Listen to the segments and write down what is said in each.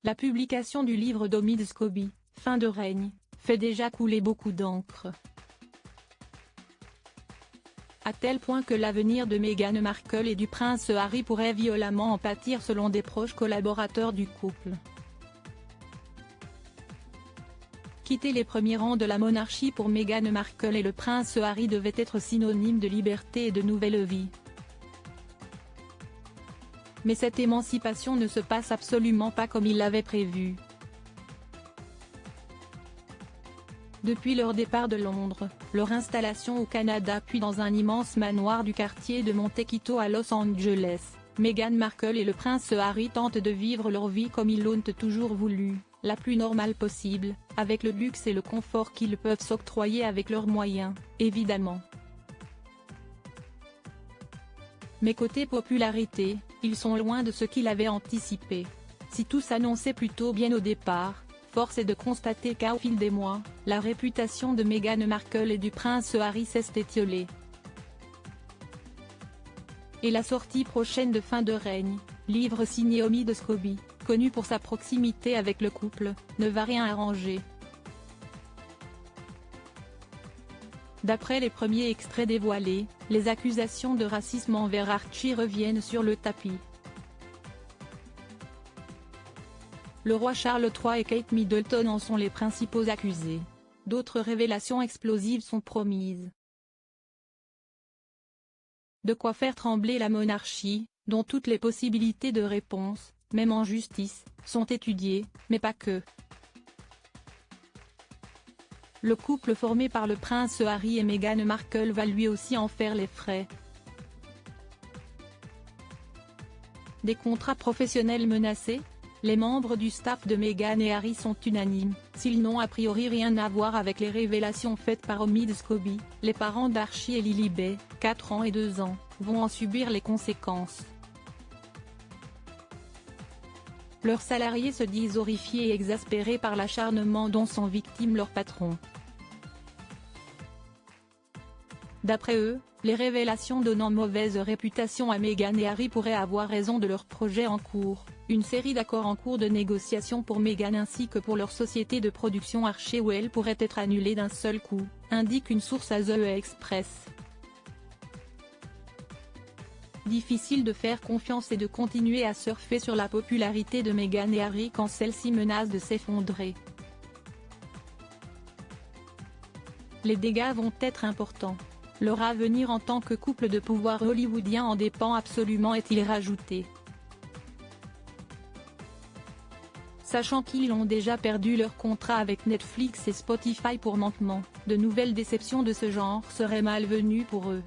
La publication du livre d'Omid Scobie, Fin de règne, fait déjà couler beaucoup d'encre. À tel point que l'avenir de Meghan Markle et du prince Harry pourrait violemment en pâtir selon des proches collaborateurs du couple. Quitter les premiers rangs de la monarchie pour Meghan Markle et le prince Harry devait être synonyme de liberté et de nouvelle vie. Mais cette émancipation ne se passe absolument pas comme il l'avait prévu. Depuis leur départ de Londres, leur installation au Canada puis dans un immense manoir du quartier de Montecito à Los Angeles, Meghan Markle et le prince Harry tentent de vivre leur vie comme ils l'ont toujours voulu, la plus normale possible, avec le luxe et le confort qu'ils peuvent s'octroyer avec leurs moyens, évidemment. Mais côté popularité, ils sont loin de ce qu'ils avaient anticipé. Si tout s'annonçait plutôt bien au départ, force est de constater qu'au fil des mois, la réputation de Meghan Markle et du prince Harry s'est étiolée. Et la sortie prochaine de Fin de règne, livre signé Omid Scobie, connu pour sa proximité avec le couple, ne va rien arranger. D'après les premiers extraits dévoilés, les accusations de racisme envers Archie reviennent sur le tapis. Le roi Charles III et Kate Middleton en sont les principaux accusés. D'autres révélations explosives sont promises. De quoi faire trembler la monarchie, dont toutes les possibilités de réponse, même en justice, sont étudiées, mais pas que. Le couple formé par le prince Harry et Meghan Markle va lui aussi en faire les frais. Des contrats professionnels menacés? Les membres du staff de Meghan et Harry sont unanimes, s'ils n'ont a priori rien à voir avec les révélations faites par Omid Scobie, les parents d'Archie et Lilibet, 4 ans et 2 ans, vont en subir les conséquences. Leurs salariés se disent horrifiés et exaspérés par l'acharnement dont sont victimes leurs patrons. D'après eux, les révélations donnant mauvaise réputation à Meghan et Harry pourraient avoir raison de leurs projets en cours, une série d'accords en cours de négociation pour Meghan ainsi que pour leur société de production Archewell pourrait être annulée d'un seul coup, indique une source à The Express. Difficile de faire confiance et de continuer à surfer sur la popularité de Meghan et Harry quand celle-ci menace de s'effondrer. Les dégâts vont être importants. Leur avenir en tant que couple de pouvoir hollywoodien en dépend absolument, est-il rajouté. Sachant qu'ils ont déjà perdu leur contrat avec Netflix et Spotify pour manquement, de nouvelles déceptions de ce genre seraient malvenues pour eux.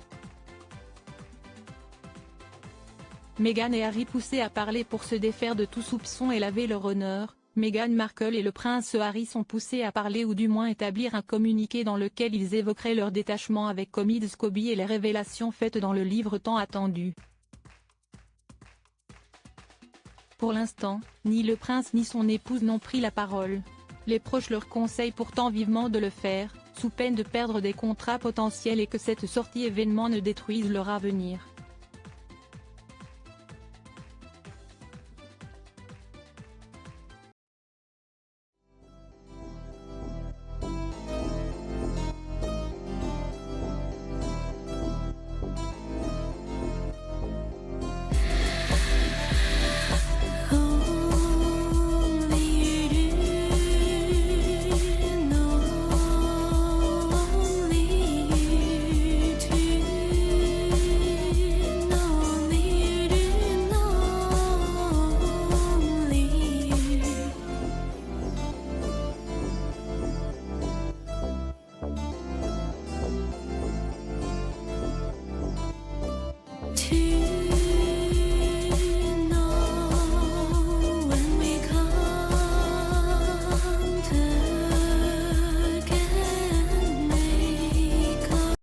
Meghan et Harry poussés à parler pour se défaire de tout soupçon et laver leur honneur, Meghan Markle et le prince Harry sont poussés à parler ou du moins établir un communiqué dans lequel ils évoqueraient leur détachement avec Omid Scobie et les révélations faites dans le livre tant attendu. Pour l'instant, ni le prince ni son épouse n'ont pris la parole. Les proches leur conseillent pourtant vivement de le faire, sous peine de perdre des contrats potentiels et que cette sortie événement ne détruise leur avenir.